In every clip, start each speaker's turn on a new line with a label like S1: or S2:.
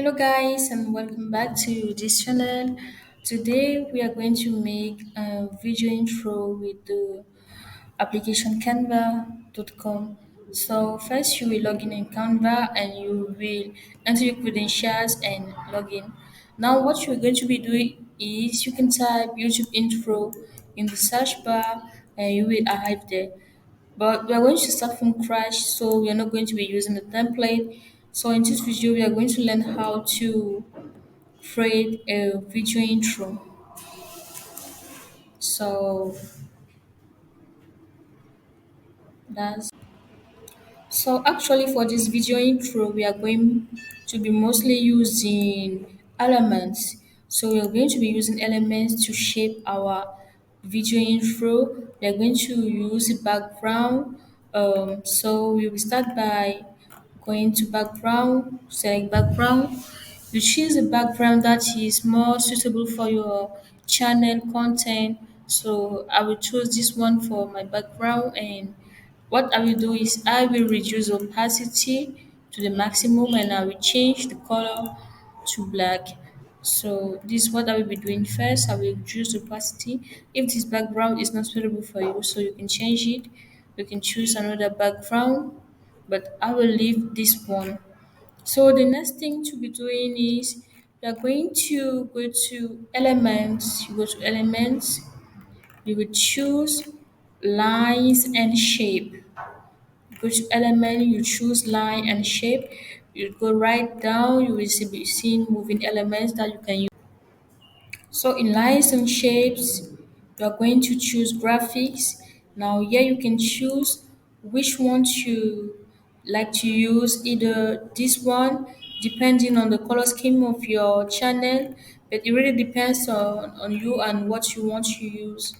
S1: Hello guys and welcome back to this channel. Today we are going to make a video intro with the application canva.com. So first you will log in Canva and you will enter your credentials and log in. Now what you're going to be doing is you can type YouTube intro in the search bar and you will arrive there. But we are going to start from scratch, so we are not going to be using the template. So in this video, we are going to learn how to create a video intro. So that's so actually for this video intro, we are going to be mostly using elements. So we are going to be using elements to shape our video intro. We are going to use a background. So we will start by going to background, select background. You choose a background that is more suitable for your channel content. So I will choose this one for my background, and what I will do is I will reduce opacity to the maximum and I will change the color to black. So this is what I will be doing first. I will reduce opacity. If this background is not suitable for you, so you can change it. You can choose another background, but I will leave this one. So the next thing to be doing is you are going to go to elements. You go to elements. You will choose lines and shape. Go to element, you choose line and shape. You go right down, you will be seeing moving elements that you can use. So in lines and shapes, you are going to choose graphics. Now here you can choose which one you like to use, either this one, depending on the color scheme of your channel, but it really depends on you and what you want to use.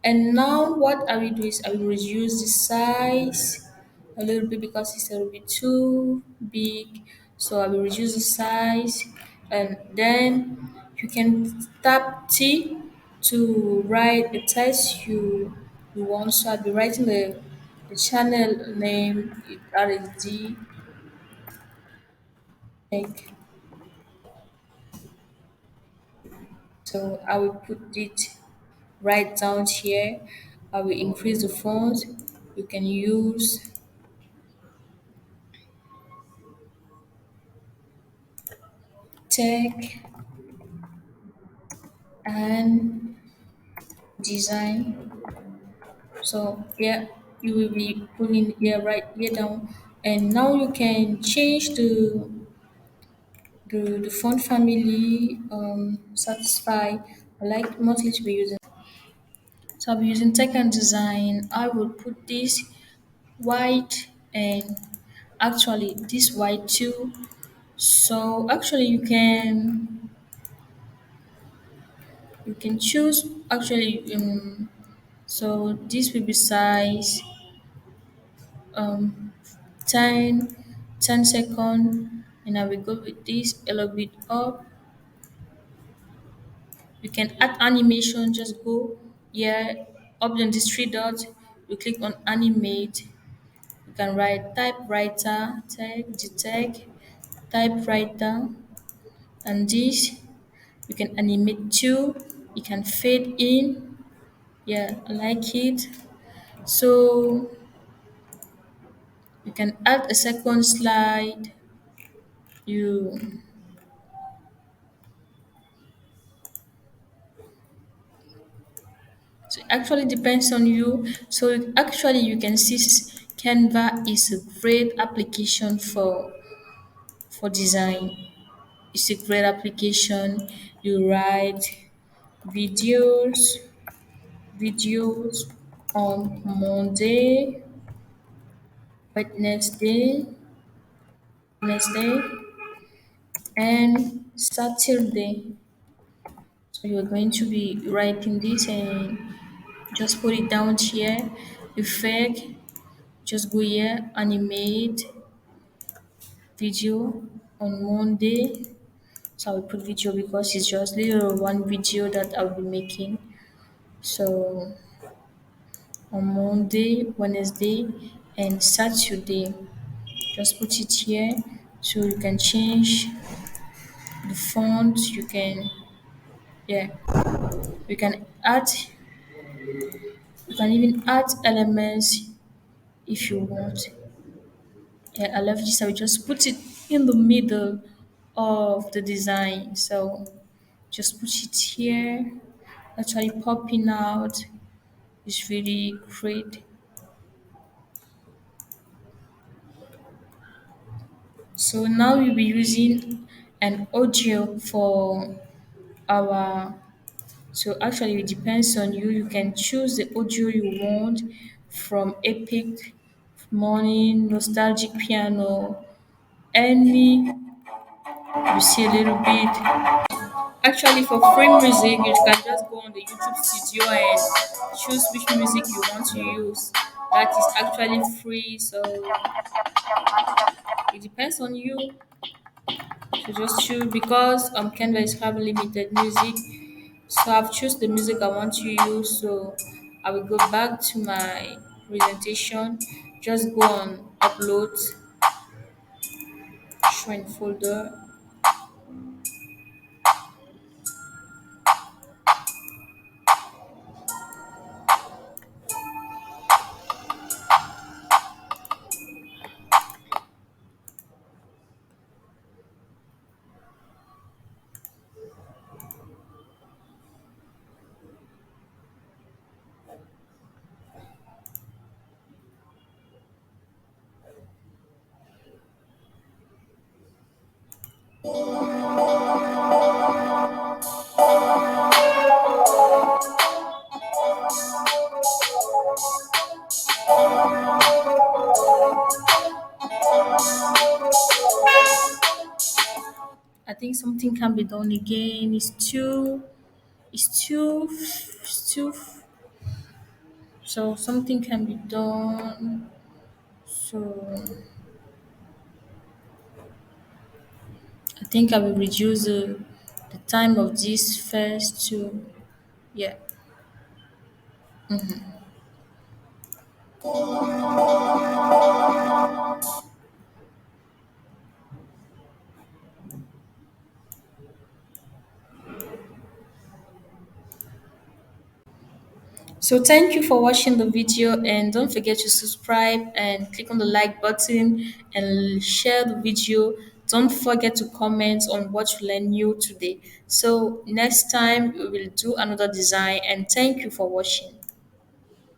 S1: And now what I will do is I will reduce the size a little bit because it's a little bit too big. So I will reduce the size, and then you can tap T to write the text you want. So I'll be writing the channel name, that is D Tech. So I will put it right down here. I will increase the font. You can use tech and design. So yeah, you will be putting here right here down, and now you can change the font family. Satisfy. I like mostly to be using. So I'll be using tech and design. I will put this white and actually this white too. So actually you can choose actually so this will be size um 10 10 second, and I will go with this a little bit up. You can add animation, just go here up on these three dots, you click on animate. You can write typewriter, typewriter, and this you can animate too. You can fade in. Yeah, I like it. So you can add a second slide. You So it actually depends on you. So actually you can see Canva is a great application for design. It's a great application. You write videos, videos on Monday, Wednesday, Wednesday, and Saturday. So you're going to be writing this and just put it down here. Effect, just go here, animate, video on Monday. So I will put video because it's just little one video that I'll be making. So on Monday, Wednesday, and Saturday, just put it here so you can change. the font. Yeah, you can add, you can even add elements if you want. Yeah, I love this. I will just put it in the middle of the design. So just put it here. Actually popping out is really great. So now we'll be using an audio for our, so actually it depends on you. You can choose the audio you want from epic, morning, nostalgic piano, any you see a little bit. Actually for free music you can just go on the YouTube studio and choose which music you want to use. That is actually free, so it depends on you. So just choose because Canva is have limited music. So I've choose the music I want to use. So I will go back to my presentation. Just go on upload, show in folder. I think something can be done again. It's too so something can be done. So I think I will reduce the time of this first to, yeah. So thank you for watching the video and don't forget to subscribe and click on the like button and share the video. Don't forget to comment on what you learned new today. So next time we will do another design and thank you for watching.